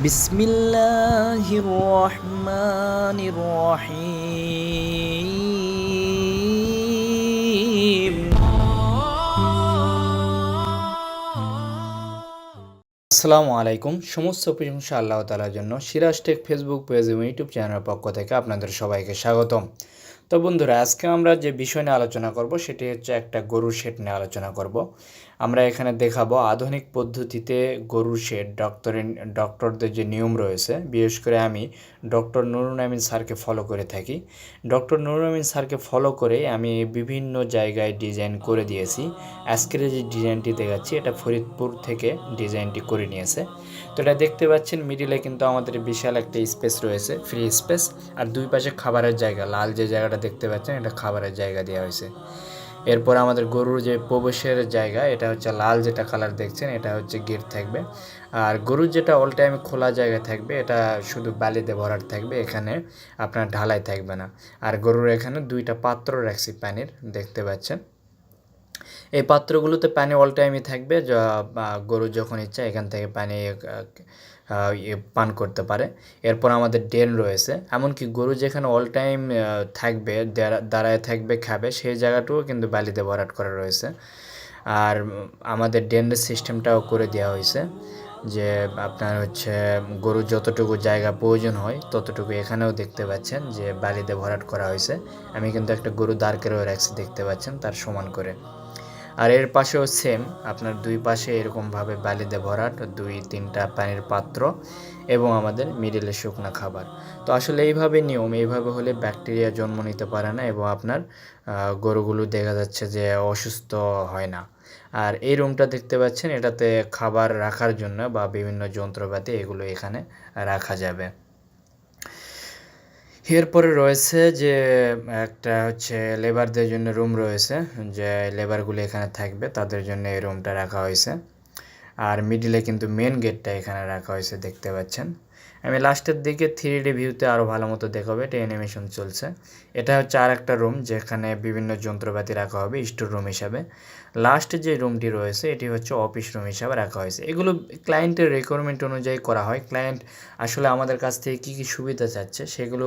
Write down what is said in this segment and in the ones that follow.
বিসমিল্লাহির রহমানির রহিম। আসসালামু আলাইকুম। সমস্ত প্রশংসা আল্লাহ তাআলার জন্য। সিরাজ টেক ফেসবুক পেজ এবং ইউটিউব চ্যানেলের পক্ষ থেকে আপনাদের সবাইকে স্বাগতম। তো বন্ধুরা, আজকে আমরা যে বিষয় নিয়ে আলোচনা করব সেটি হচ্ছে একটা গরুর শেড নিয়ে আলোচনা করব। আমরা এখানে দেখাবো আধুনিক পদ্ধতিতে গরুর শেড ডক্টরদের যে নিয়ম রয়েছে। বিশেষ করে আমি ডক্টর নুরুল আমিন স্যারকে ফলো করে থাকি। ডক্টর নুরুল আমিন স্যারকে ফলো করে আমি বিভিন্ন জায়গায় ডিজাইন করে দিয়েছি। আজকের যে ডিজাইনটি দেখাচ্ছি এটা ফরিদপুর থেকে ডিজাইনটি করে নিয়েছে। তো এটা দেখতে পাচ্ছেন মিডিলে কিন্তু আমাদের বিশাল একটা স্পেস রয়েছে, ফ্রি স্পেস। আর দুই পাশে খাবারের জায়গা, লাল যে জায়গাটা দেখতে পাচ্ছেন এটা খাবারের জায়গা দেওয়া হয়েছে। এরপর আমাদের গরুর যে প্রবেশের জায়গা, এটা হচ্ছে লাল যেটা কালার দেখছেন এটা হচ্ছে গেট থাকবে। আর গরুর যেটা অল টাইম খোলা জায়গা থাকবে এটা শুধু বালিতে ভরাট থাকবে, এখানে আপনার ঢালাই থাকবে না। আর গরুর এখানে দুইটা পাত্র রাখছি পানির, দেখতে পাচ্ছেন। এই পাত্রগুলোতে পানি অল টাইমই থাকবে, গরু যখন ইচ্ছা এখান থেকে পানি পান করতে পারে। এরপর আমাদের ড্রেন রয়েছে, এমনকি গরু যেখানে অল টাইম থাকবে, দাঁড়ায় থাকবে, খাবে, সেই জায়গাটাও কিন্তু বালিতে ভরাট করা রয়েছে। আর আমাদের ড্রেনের সিস্টেমটাও করে দেওয়া হয়েছে যে আপনার হচ্ছে গরুর যতটুকু জায়গা প্রয়োজন হয় ততটুকু এখানেও দেখতে পাচ্ছেন যে বালিতে ভরাট করা হয়েছে। আমি কিন্তু একটা গরু দাঁড় করেও রাখছি, দেখতে পাচ্ছেন, তার সমান করে। আর এর পাশেও সেম, আপনার দুই পাশে এরকমভাবে বালিতে ভরাট 2-3টা পানির পাত্র এবং আমাদের মিডিলে শুকনা খাবার। তো আসলে এইভাবে নিয়ম, এইভাবে হলে ব্যাকটেরিয়া জন্ম নিতে পারে না এবং আপনার গরুগুলো দেখা যাচ্ছে যে অসুস্থ হয় না। আর এই রুমটা দেখতে পাচ্ছেন, এটাতে খাবার রাখার জন্য বা বিভিন্ন যন্ত্রপাতি এগুলো এখানে রাখা যাবে। এরপরে রয়েছে যে একটা হচ্ছে লেবারদের জন্য রুম রয়েছে, যে লেবারগুলো এখানে থাকবে তাদের জন্য এই রুমটা রাখা হয়েছে। আর মিডিলে কিন্তু মেন গেটটা এখানে রাখা হয়েছে, দেখতে পাচ্ছেন। আমি লাস্টের দিকে 3D ভিউতে আরও ভালো মতো দেখাবে, এটা অ্যানিমেশন চলছে। এটা হচ্ছে আর একটা রুম যেখানে বিভিন্ন যন্ত্রপাতি রাখা হবে স্টোর রুম হিসাবে। লাস্ট যে রুমটি রয়েছে এটি হচ্ছে অফিস রুম হিসাবে রাখা হয়েছে। এগুলো ক্লায়েন্টের রিকোয়ারমেন্ট অনুযায়ী করা হয়। ক্লায়েন্ট আসলে আমাদের কাছ থেকে কী কী সুবিধা চাচ্ছে সেগুলো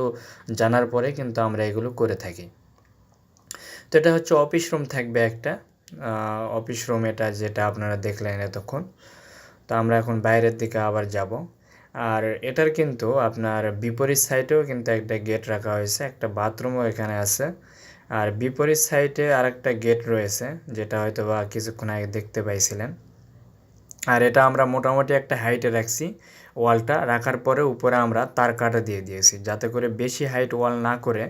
জানার পরে কিন্তু আমরা এগুলো করে থাকি। তো এটা হচ্ছে অফিস রুম থাকবে একটা, অফিস রুম এটা যেটা আপনারা দেখলেন এতক্ষণ। তো আমরা এখন বাইরের দিকে আবার যাব। আর এটার কিন্তু আপনার বিপরীত সাইডেও কিন্তু একটা গেট রাখা হয়েছে, একটা বাথরুমও এখানে আছে। আর বিপরীত সাইডে আরেকটা গেট রয়েছে যেটা হয়তো বা কিছুক্ষণ আগে দেখতে পাইছিলেন। আর এটা আমরা মোটামুটি একটা হাইটে রাখছি, ওয়ালটা রাখার পরে উপরে আমরা তার কাটা দিয়ে দিয়েছি, যাতে করে বেশি হাইট ওয়াল না করে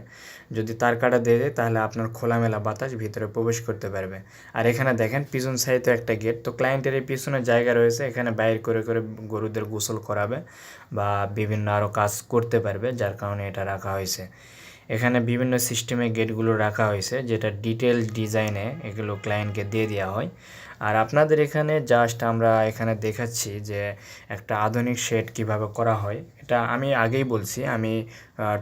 যদি তার কাটা দিয়ে দেয় তাহলে আপনার খোলামেলা বাতাস ভিতরে প্রবেশ করতে পারবে। আর এখানে দেখেন পিছন সাইডে একটা গেট, তো ক্লায়েন্টের এই পিছনে জায়গা রয়েছে, এখানে বাইর করে করে গরুদের গোসল করাবে বা বিভিন্ন আরও কাজ করতে পারবে, যার কারণে এটা রাখা হয়েছে। এখানে বিভিন্ন সিস্টেমে গেটগুলো রাখা হয়েছে, যেটা ডিটেল ডিজাইনে এগুলো ক্লায়েন্টকে দিয়ে দেওয়া হয়। আর আপনাদের এখানে জাস্ট আমরা এখানে দেখাচ্ছি যে একটা আধুনিক শেড কিভাবে করা হয়। এটা আমি আগেই বলছি, আমি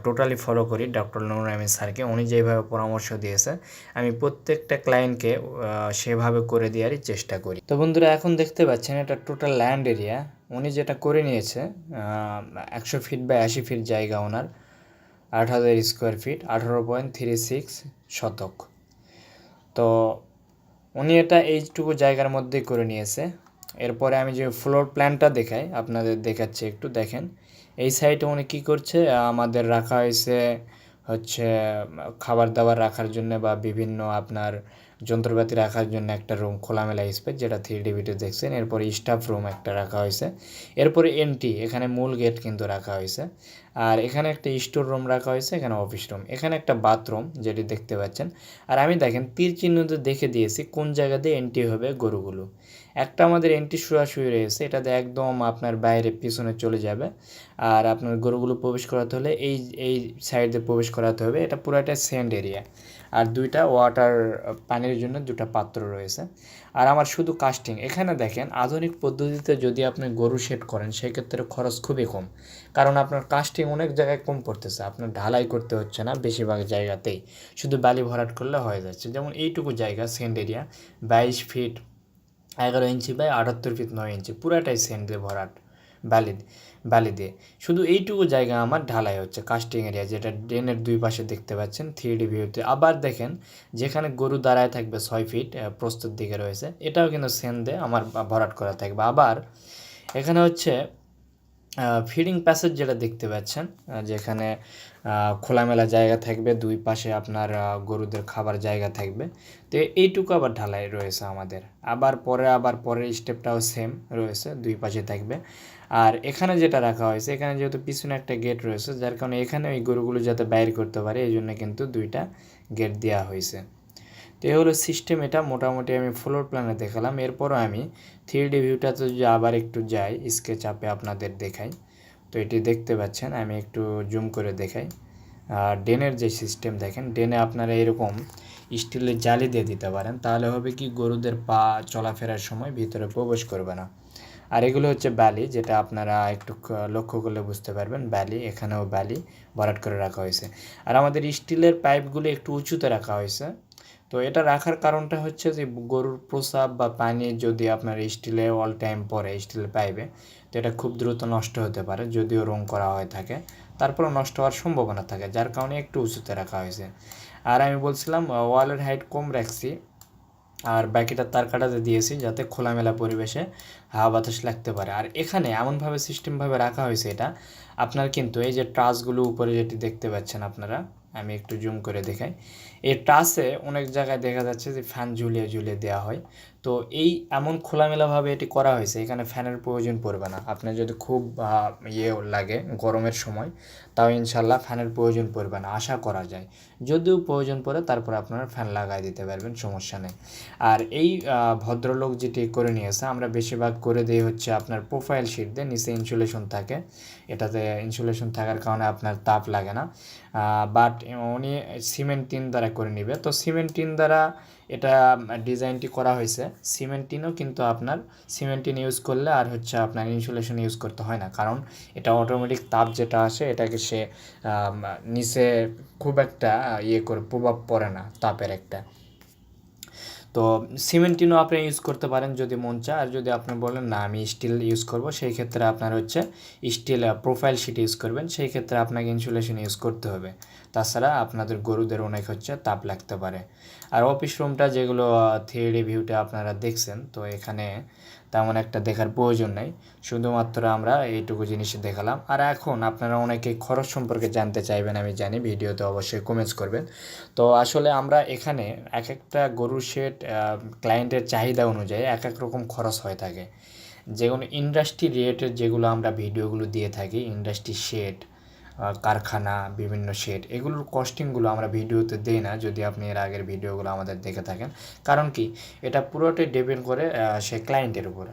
টোটালি ফলো করি ডক্টর নুরুল আমিন স্যারকে। উনি যেভাবে পরামর্শ দিয়েছে আমি প্রত্যেকটা ক্লায়েন্টকে সেভাবে করে দেওয়ারই চেষ্টা করি। তো বন্ধুরা, এখন দেখতে পাচ্ছেন এটা টোটাল ল্যান্ড এরিয়া। উনি যেটা করে নিয়েছে 100 ফিট বাই 80 ফিট জায়গা ওনার, 8,000 স্কোয়ার ফিট, 18.36 শতক। তো উনি এটা এইটুকু জায়গার মধ্যেই করে নিয়েছে। এরপরে আমি যে ফ্লোর প্ল্যানটা দেখাই আপনাদের, দেখাচ্ছি একটু দেখেন। এই সাইডে উনি কী করছে, আমাদের রাখা হয়েছে হচ্ছে খাবার দাবার রাখার জন্য বা বিভিন্ন আপনার যন্ত্রপাতি রাখার জন্য একটা রুম, খোলামেলা স্পেস, যেটা 3D ভিডিও দেখছেন। এরপরে স্টাফ রুম একটা রাখা হয়েছে। এরপরে এন্ট্রি, এখানে মূল গেট কিন্তু রাখা হয়েছে। আর এখানে একটা স্টোর রুম রাখা হয়েছে, এখানে অফিস রুম, এখানে একটা বাথরুম যেটি দেখতে পাচ্ছেন। আর আমি দেখেন তীর চিহ্নতে দেখে দিয়েছি কোন জায়গা দিয়ে এন্ট্রি হবে গরুগুলো। একটা আমাদের এন্ট্রি শোয়াশুয়ি রয়েছে, এটাতে একদম আপনার বাইরে পিছনে চলে যাবে। আর আপনার গরুগুলো প্রবেশ করাতে হলে এই এই সাইড দিয়ে প্রবেশ করাতে হবে। এটা পুরোটা স্যান্ড এরিয়া। আর দুইটা ওয়াটার, পানির জন্য দুটা পাত্র রয়েছে। আর আমার শুধু কাস্টিং, এখানে দেখেন আধুনিক পদ্ধতিতে যদি আপনি গরু শেড করেন সেক্ষেত্রে খরচ খুবই কম, কারণ আপনার কাস্টিং অনেক জায়গায় কম পড়তেছে, আপনার ঢালাই করতে হচ্ছে না বেশিরভাগ জায়গাতেই, শুধু বালি ভরাট করলে হয়ে যাচ্ছে। যেমন এইটুকু জায়গা sand area 22 feet 11 inch by 78 feet 9 inch, পুরাটাই সেন্ড দিয়ে ভরাট, বালি বালি দিয়ে। শুধু এইটুকু জায়গা আমার ঢালাই হচ্ছে কাস্টিং এরিয়া, যেটা ড্রেনের দুই পাশে দেখতে পাচ্ছেন 3D ভিউতে। আবার দেখেন যেখানে গরু দাঁড়ায় থাকবে 6 ফিট প্রস্তুত দিকে রয়েছে, এটাও কিন্তু সেন দিয়ে আমার ভরাট করা থাকবে। আবার এখানে হচ্ছে ফিডিং প্যাসেজ যেটা দেখতে পাচ্ছেন, যেখানে খোলামেলা জায়গা থাকবে, দুই পাশে আপনার গরুদের খাবার জায়গা থাকবে। তো এইটুকু আবার ঢালাই রয়েছে আমাদের। আবার পরের স্টেপটাও সেম রয়েছে, দুই পাশে থাকবে। আর এখানে যেটা রাখা হয়েছে, এখানে যেহেতু পিছনে একটা গেট রয়েছে, যার কারণে এখানে ওই গরুগুলো যাতে বাইর করতে পারে এই জন্য কিন্তু দুইটা গেট দেওয়া হয়েছে। তো এই হলো সিস্টেম। এটা মোটামুটি আমি ফ্লোর প্ল্যানে দেখালাম। এরপরও আমি 3D ভিউটাতে যদি আবার একটু যাই, স্কেচ আপে আপনাদের দেখাই। তো এটি দেখতে পাচ্ছেন, আমি একটু জুম করে দেখাই। আর ডেনের যে সিস্টেম দেখেন, ডেনে আপনারা এরকম স্টিলের জালি দিয়ে দিতে পারেন, তাহলে হবে কি গরুদের পা চলাফেরার সময় ভিতরে প্রবেশ করবে না। আর এগুলো হচ্ছে বালি, যেটা আপনারা একটু লক্ষ্য করলে বুঝতে পারবেন, বালি, এখানেও বালি ভরাট করে রাখা হয়েছে। আর আমাদের স্টিলের পাইপগুলো একটু উঁচুতে রাখা হয়েছে। তো এটা রাখার কারণটা হচ্ছে যে গরুর প্রস্রাব বা পানি যদি আপনার স্টিলে অল টাইম পড়ে স্টিলের পাইপে, তো এটা খুব দ্রুত নষ্ট হতে পারে, যদিও রং করা হয়ে থাকে, তারপরও নষ্ট হওয়ার সম্ভাবনা থাকে, যার কারণে একটু উঁচুতে রাখা হয়েছে। আর আমি বলছিলাম ওয়ালের হাইট কম রাখছি, আর বাকিটা তার কাটাতে দিয়েছি যাতে খোলামেলা পরিবেশে হাওয়া বাতাস লাগতে পারে। আর এখানে এমনভাবে সিস্টেমভাবে রাখা হয়েছে এটা, আপনার কিন্তু এই যে ট্রাসগুলো উপরে যেটি দেখতে পাচ্ছেন আপনারা, আমি একটু জুম করে দেখাই। এই ট্রাসে অনেক জায়গায় দেখা যাচ্ছে যে ফ্যান ঝুলিয়ে ঝুলিয়ে দেওয়া হয়। তো এই এমন খোলামেলাভাবে এটি করা হয়েছে, এখানে ফ্যানের প্রয়োজন পড়বে না। আপনার যদি খুব লাগে গরমের সময়, তাও ইনশাল্লাহ ফ্যানের প্রয়োজন পড়বে না, আশা করা যায়। যদিও প্রয়োজন পড়ে তারপর আপনারা ফ্যান লাগাই দিতে পারবেন, সমস্যা নেই। আর এই ভদ্রলোক যেটি করে নিয়েছে, আমরা বেশিরভাগ করে দিই হচ্ছে আপনার প্রোফাইল শিট দিয়ে, নিচে ইনসুলেশন থাকে। এটাতে ইনসুলেশন থাকার কারণে আপনার তাপ লাগে না। বাট উনি সিমেন্ট টিন দ্বারা করে নেবে। তো সিমেন্ট টিন দ্বারা এটা ডিজাইনটি করা হয়েছে। সিমেন্ট টিনও কিন্তু আপনার সিমেন্ট টিন ইউজ করলে আর হচ্ছে আপনার ইনসুলেশন ইউজ করতে হয় না, কারণ এটা অটোমেটিক তাপ যেটা আসে এটাকে সে নিচে খুব একটা করে প্রভাব পড়ে না তাপের একটা। তো সিমেন্ট টিনও আপনি ইউজ করতে পারেন যদি মন চায়। আর যদি আপনি বলেন না আমি স্টিল ইউজ করব, সেই ক্ষেত্রে আপনার হচ্ছে স্টিল প্রোফাইল শিট ইউজ করবেন, সেই ক্ষেত্রে আপনাকে ইনসুলেশন ইউজ করতে হবে। তাছাড়া আপনাদের গরুদের অনেক হচ্ছে তাপ লাগতে পারে। আর অফিস রুমটা যেগুলো 3D ভিউটা আপনারা দেখছেন, তো এখানে তেমন একটা দেখার প্রয়োজন নেই, শুধুমাত্র আমরা এইটুকু জিনিস দেখালাম। আর এখন আপনারা অনেকে খরচ সম্পর্কে জানতে চাইবেন, আমি জানি, ভিডিওতে অবশ্যই কমেন্টস করবেন। তো আসলে আমরা এখানে এক একটা গরুর শেড ক্লায়েন্টের চাহিদা অনুযায়ী এক এক রকম খরচ হয়ে থাকে। যেগুলো ইন্ডাস্ট্রি রিলেটেড যেগুলো আমরা ভিডিওগুলো দিয়ে থাকি, ইন্ডাস্ট্রি শেড, কারখানা, বিভিন্ন শেড, এগুলোর কস্টিংগুলো আমরা ভিডিওতে দিই না, যদি আপনি এর আগের ভিডিওগুলো আমাদের দেখে থাকেন। কারণ কি, এটা পুরোটাই ডিপেন্ড করে সে ক্লায়েন্টের উপর,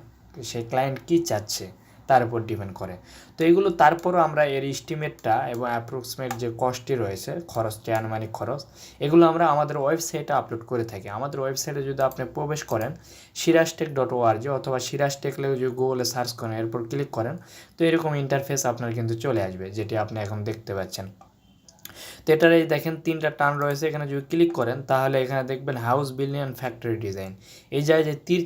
সে ক্লায়েন্ট কী চাচ্ছে তার উপর ডিপেন্ড করে। তো এগুলো তারপরও আমরা এর এস্টিমেটটা এবং অ্যাপ্রক্সিমেট যে কস্টটি রয়েছে, খরচটি, আনুমানিক খরচ, এগুলো আমরা আমাদের ওয়েবসাইটে আপলোড করে থাকি। আমাদের ওয়েবসাইটে যদি আপনি প্রবেশ করেন sirajtech.org অথবা সিরাজটেক যদি গুগলে সার্চ করেন, এরপর ক্লিক করেন, তো এরকম ইন্টারফেস আপনার কিন্তু চলে আসবে, যেটি আপনি এখন দেখতে পাচ্ছেন। তো এটার এই দেখেন 3টা টার্ন রয়েছে, এখানে যদি ক্লিক করেন তাহলে এখানে দেখবেন house building and factory design. এই যে তীর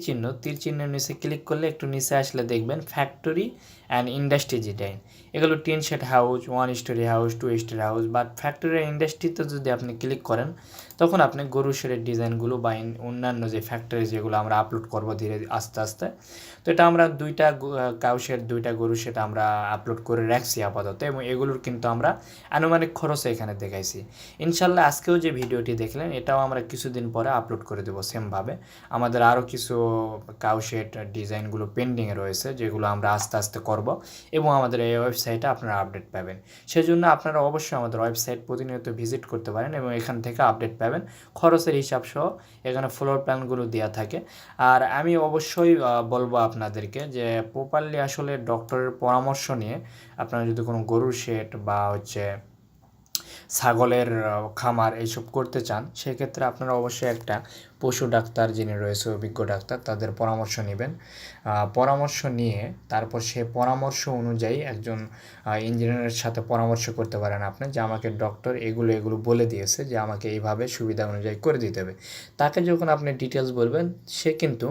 চিহ্নের নিচে ক্লিক করলে একটু নিচে আসলে দেখবেন ফ্যাক্টরি অ্যান্ড ইন্ডাস্ট্রি ডিজাইন। এগুলো 10 shed house, 1 storey house, 2 storey house. But factory আর ইন্ডাস্ট্রিতে যদি আপনি ক্লিক করেন, তখন আপনি গরু শেডের ডিজাইনগুলো বা অন্যান্য যে ফ্যাক্টরি যেগুলো আমরা আপলোড করব ধীরে আস্তে আস্তে। তো এটা আমরা 2টা কাউ শেড, 2টা গরু শেড আমরা আপলোড করে রাখছি আপাতত, এবং এগুলোর কিন্তু আমরা আনুমানিক খরচ এখানে দেখাইছি। ইনশাল্লাহ আজকেও যে ভিডিওটি দেখলেন, এটাও আমরা কিছুদিন পরে আপলোড করে দেবো সেমভাবে। আমাদের আরও কিছু কাউ শেড ডিজাইনগুলো পেন্ডিংয়ে রয়েছে, যেগুলো আমরা আস্তে আস্তে করব, এবং আমাদের এই ওয়েবসাইটে আপনারা আপডেট পাবেন। সেজন্য আপনারা অবশ্যই আমাদের ওয়েবসাইট প্রতিনিয়ত ভিজিট করতে পারেন এবং এখান থেকে আপডেট পাবেন, খরচের হিসাব সহ। এখানে ফ্লোর প্ল্যানগুলো দেওয়া থাকে। আর আমি অবশ্যই বলবো আপনাদেরকে যে প্রপারলি আসলে ডক্টরের পরামর্শ নিয়ে আপনারা যদি কোনো গরুর শেড বা হচ্ছে ছাগলের খামার এইসব করতে চান, সেক্ষেত্রে আপনারা অবশ্যই একটা পশু ডাক্তার যিনি রয়েছে, অভিজ্ঞ ডাক্তার, তাদের পরামর্শ নেবেন। পরামর্শ নিয়ে তারপর সে পরামর্শ অনুযায়ী একজন ইঞ্জিনিয়ারের সাথে পরামর্শ করতে পারেন আপনি, যে আমাকে ডক্টর এগুলো বলে দিয়েছে যে আমাকে এইভাবে সুবিধা অনুযায়ী করে দিতে হবে। তাকে যখন আপনি ডিটেলস বলবেন, সে কিন্তু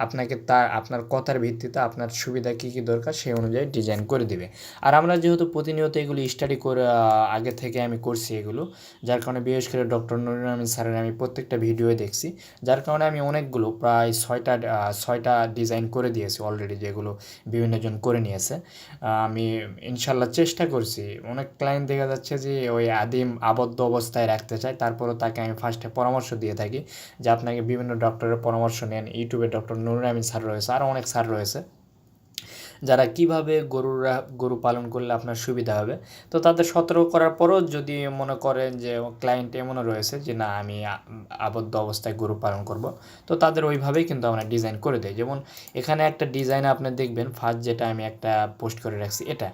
আপনাকে আপনার কথার ভিত্তিতে আপনার সুবিধা কী কী দরকার সেই অনুযায়ী ডিজাইন করে দিবে। আর আমরা যেহেতু প্রতিনিয়ত এগুলো স্টাডি করে আগে থেকে আমি করছি এগুলো, যার কারণে বিশেষ করে ডক্টর নুরুল আমিন স্যারের আমি প্রত্যেকটা ভিডিওয়ে দেখছি, যার কারণে আমি অনেকগুলো প্রায় ছয়টা ডিজাইন করে দিয়েছি অলরেডি, যেগুলো বিভিন্নজন করে নিয়েছে। আমি ইনশাল্লাহ চেষ্টা করছি। অনেক ক্লায়েন্ট দেখা যাচ্ছে যে ওই আবদ্ধ অবস্থায় রাখতে চায়, তারপরেও তাকে আমি ফার্স্টে পরামর্শ দিয়ে থাকি যে আপনাকে বিভিন্ন ডক্টরের পরামর্শ নেন। ইউটিউবে ডক্টর নুরুল আমিন স্যার রয়েছে, আরও অনেক স্যার রয়েছে যারা কিভাবে গরু পালন করলে আপনার সুবিধা হবে। তো তাদের সতর্ক করার পরও যদি মনে করেন যে ক্লায়েন্ট এমনও রয়েছে যে না আমি আবদ্ধ অবস্থায় গরু পালন করব, তো তাদের ওইভাবেই কিন্তু আমরা ডিজাইন করে দেয়। যেমন এখানে একটা ডিজাইন আপনি দেখবেন, ফার্স্ট যেটা আমি একটা পোস্ট করে রাখছি, এটা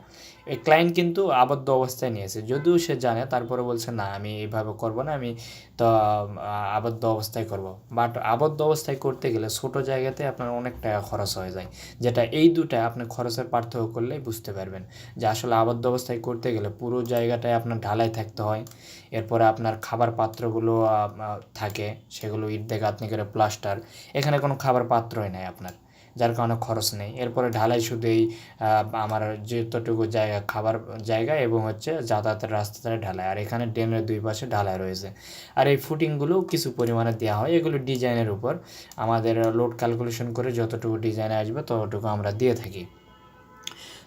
এই ক্লায়েন্ট কিন্তু আবদ্ধ অবস্থায় নিয়েছে, যদিও সে জানে, তারপরে বলছে না আমি এইভাবে করব না, আমি তো আবদ্ধ অবস্থায় করব। বাট আবদ্ধ অবস্থায় করতে গেলে ছোটো জায়গাতে আপনার অনেক টাকা খরচ হয়ে যায়, যেটা এই দুটায় আপনি খরচের পার্থক্য করলেই বুঝতে পারবেন যে আসলে আবদ্ধ অবস্থায় করতে গেলে পুরো জায়গাটায় আপনার ঢালাই থাকতে হয়। এরপরে আপনার খাবার পাত্রগুলো থাকে, সেগুলো ইট দিয়ে গাঁথনি করে প্লাস্টার, এখানে কোনো খাবার পাত্রই নাই আপনার, যার কারণে খরচ নেই। এরপরে ঢালাই শুধু এই আমার যতটুকু জায়গা খাবার জায়গা এবং হচ্ছে যাতায়াতের রাস্তাতে ঢালাই, আর এখানে ড্রেনের দুই পাশে ঢালাই রয়েছে। আর এই ফুটিংগুলো কিছু পরিমাণে দেওয়া হয়, এগুলো ডিজাইনের উপর আমাদের লোড ক্যালকুলেশন করে যতটুকু ডিজাইনে আসবে ততটুকু আমরা দিয়ে থাকি।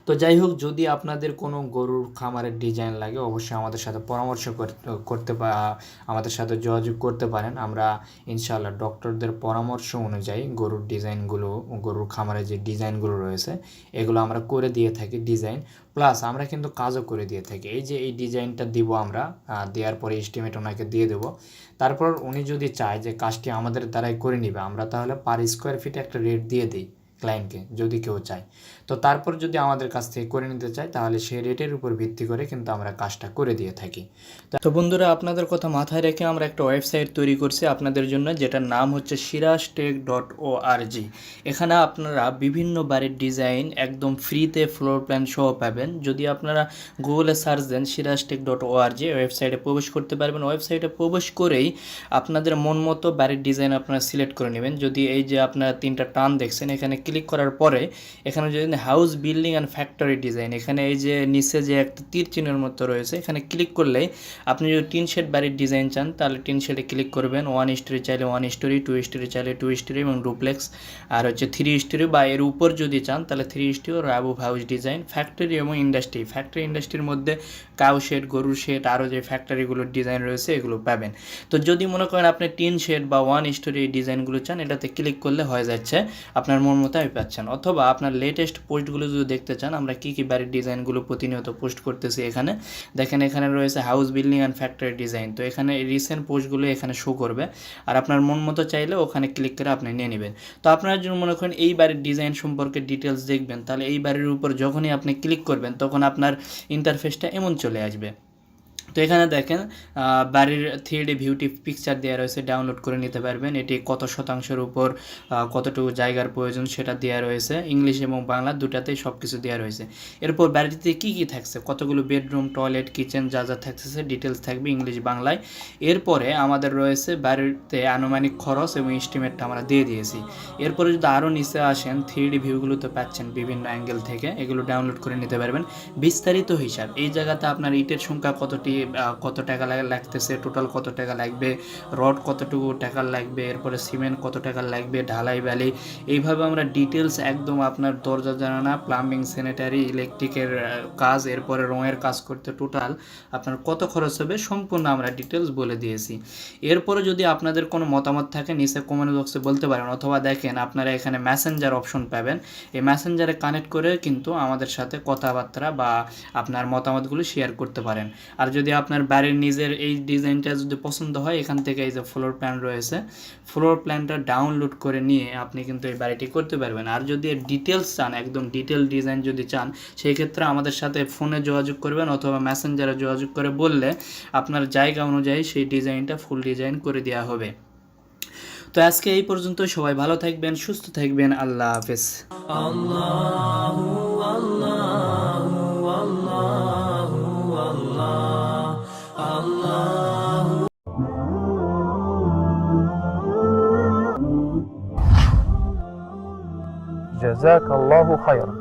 তো যাই হোক, যদি আপনাদের কোনো গরুর খামারের ডিজাইন লাগে অবশ্যই আমাদের সাথে পরামর্শ করতে বা আমাদের সাথে যোগাযোগ করতে পারেন। আমরা ইনশাআল্লাহ ডক্টরদের পরামর্শ অনুযায়ী গরুর ডিজাইনগুলো, গরুর খামারের যে ডিজাইনগুলো রয়েছে এগুলো আমরা করে দিয়ে থাকি ডিজাইন, প্লাস আমরা কিন্তু কাজও করে দিয়ে থাকি। এই যে এই ডিজাইনটা দিব আমরা, দেওয়ার পরে এস্টিমেট ওনাকে দিয়ে দেবো। তারপর উনি যদি চায় যে কাজটি আমাদের দ্বারাই করে নিবে, আমরা তাহলে পার স্কোয়ার ফিটে একটা রেট দিয়ে দিই ক্লায়েন্টকে, যদি কেউ চায়। তো তারপর যদি আমাদের কাছ থেকে করে নিতে চায় তাহলে সেই রেটের উপর ভিত্তি করে কিন্তু আমরা কাজটা করে দিয়ে থাকি। তো বন্ধুরা, আপনাদের কথা মাথায় রেখে আমরা একটা ওয়েবসাইট তৈরি করছি আপনাদের জন্য, যেটার নাম হচ্ছে sirajtech.org। এখানে আপনারা বিভিন্ন বাড়ির ডিজাইন একদম ফ্রিতে ফ্লোর প্ল্যান সহ পাবেন। যদি আপনারা গুগলে সার্চ দেন sirajtech.org, ওয়েবসাইটে প্রবেশ করতে পারবেন। ওয়েবসাইটে প্রবেশ করেই আপনাদের মন মতো বাড়ির ডিজাইন আপনারা সিলেক্ট করে নেবেন। যদি এই যে আপনারা তিনটা টান দেখছেন, এখানে ক্লিক করার পরে এখানে যদি house building and factory design, এখানে এই যে নিচে যে একটা তীর চিহ্নের মতো রয়েছে, এখানে ক্লিক করলেই আপনি যদি টিন শেড বাড়ির ডিজাইন চান তাহলে টিন শেডে ক্লিক করবেন। 1 স্টোরি চাইলে 1 স্টোরি, 2 স্টোরি চাইলে 2 স্টোরি এবং ডুপ্লেক্স, আর হচ্ছে 3 স্টোরি বা এর উপর যদি চান তাহলে 3 স্টোরি ও অ্যাবোভ হাউস ডিজাইন। ফ্যাক্টরি এবং ইন্ডাস্ট্রি, ফ্যাক্টরি ইন্ডাস্ট্রির মধ্যে কাউ শেড, গরুর শেড, আরও যে ফ্যাক্টরিগুলোর ডিজাইন রয়েছে এগুলো পাবেন। তো যদি মনে করেন আপনি টিন শেড বা 1 স্টোরি এই ডিজাইনগুলো চান, এটাতে ক্লিক করলে হয়ে যাচ্ছে, আপনার মন মতো আমি পাচ্ছেন। অথবা আপনার লেটেস্ট পোস্টগুলো যদি দেখতে চান, আমরা কী কী বাড়ির ডিজাইনগুলো প্রতিনিয়ত পোস্ট করতেছি, এখানে দেখেন, এখানে রয়েছে house building and factory design. তো এখানে রিসেন্ট পোস্টগুলো এখানে শো করবে, আর আপনার মন মতো চাইলে ওখানে ক্লিক করে আপনি নিয়ে নেবেন। তো আপনারা যদি মনে করেন এই বাড়ির ডিজাইন সম্পর্কে ডিটেলস দেখবেন, তাহলে এই বাড়ির উপর যখনই আপনি ক্লিক করবেন তখন আপনার ইন্টারফেসটা এমন চলে আসবে। তো এখানে দেখেন বাড়ির 3D ভিউটি পিকচার দেওয়া রয়েছে, ডাউনলোড করে নিতে পারবেন। এটি কত শতাংশের উপর কতটুকু জায়গার প্রয়োজন সেটা দেওয়া রয়েছে, ইংলিশ এবং বাংলা দুটাতেই সব কিছু দেওয়া রয়েছে। এরপর বাড়িতে কী কী থাকছে, কতগুলো বেডরুম, টয়লেট, কিচেন, যা যা থাকতেছে ডিটেলস থাকবে ইংলিশ বাংলায়। এরপরে আমাদের রয়েছে বাড়িতে আনুমানিক খরচ এবং এস্টিমেটটা আমরা দিয়ে দিয়েছি। এরপরে যদি আরও নিচে আসেন, 3D ভিউগুলো তো পাচ্ছেন বিভিন্ন অ্যাঙ্গেল থেকে, এগুলো ডাউনলোড করে নিতে পারবেন। বিস্তারিত হিসাব, এই জায়গাতে আপনার ইটের সংখ্যা কতটি, কত টাকা লাগতেছে, টোটাল কত টাকা লাগবে, রড কতটুকু টাকা লাগবে, এরপরে সিমেন্ট কত টাকা লাগবে, ঢালাই বালি, এইভাবে আমরা ডিটেলস একদম আপনার দরজা জানালা, প্লাম্বিং, স্যানিটারি, ইলেকট্রিকের কাজ, এরপরে রঙের কাজ করতে টোটাল আপনার কত খরচ হবে সম্পূর্ণ আমরা ডিটেলস বলে দিয়েছি। এরপরে যদি আপনাদের কোনো মতামত থাকে নিচে কমেন্ট বক্সে বলতে পারেন, অথবা দেখেন আপনারা এখানে মেসেঞ্জার অপশন পাবেন, এই মেসেঞ্জারে কানেক্ট করে কিন্তু আমাদের সাথে কথাবার্তা বা আপনার মতামতগুলো শেয়ার করতে পারেন। আর যদি আপনার বাড়ির নিজের এই ডিজাইনটা যদি পছন্দ হয়, এখান থেকে এই যে ফ্লোর প্ল্যান রয়েছে, ফ্লোর প্ল্যানটা ডাউনলোড করে নিয়ে আপনি কিন্তু এই বাড়িটি করতে পারবেন। আর যদি ডিটেলস চান, একদম ডিটেল ডিজাইন যদি চান, সেই ক্ষেত্রে আমাদের সাথে ফোনে যোগাযোগ করবেন অথবা মেসেঞ্জারে যোগাযোগ করে বললে আপনার জায়গা অনুযায়ী সেই ডিজাইনটা ফুল ডিজাইন করে দেওয়া হবে। তো আজকে এই পর্যন্ত, সবাই ভালো থাকবেন, সুস্থ থাকবেন, আল্লাহ হাফেজ। আল্লাহু আল্লাহু আল্লাহু আল্লাহ আল্লাহ। جزاك الله خيرا.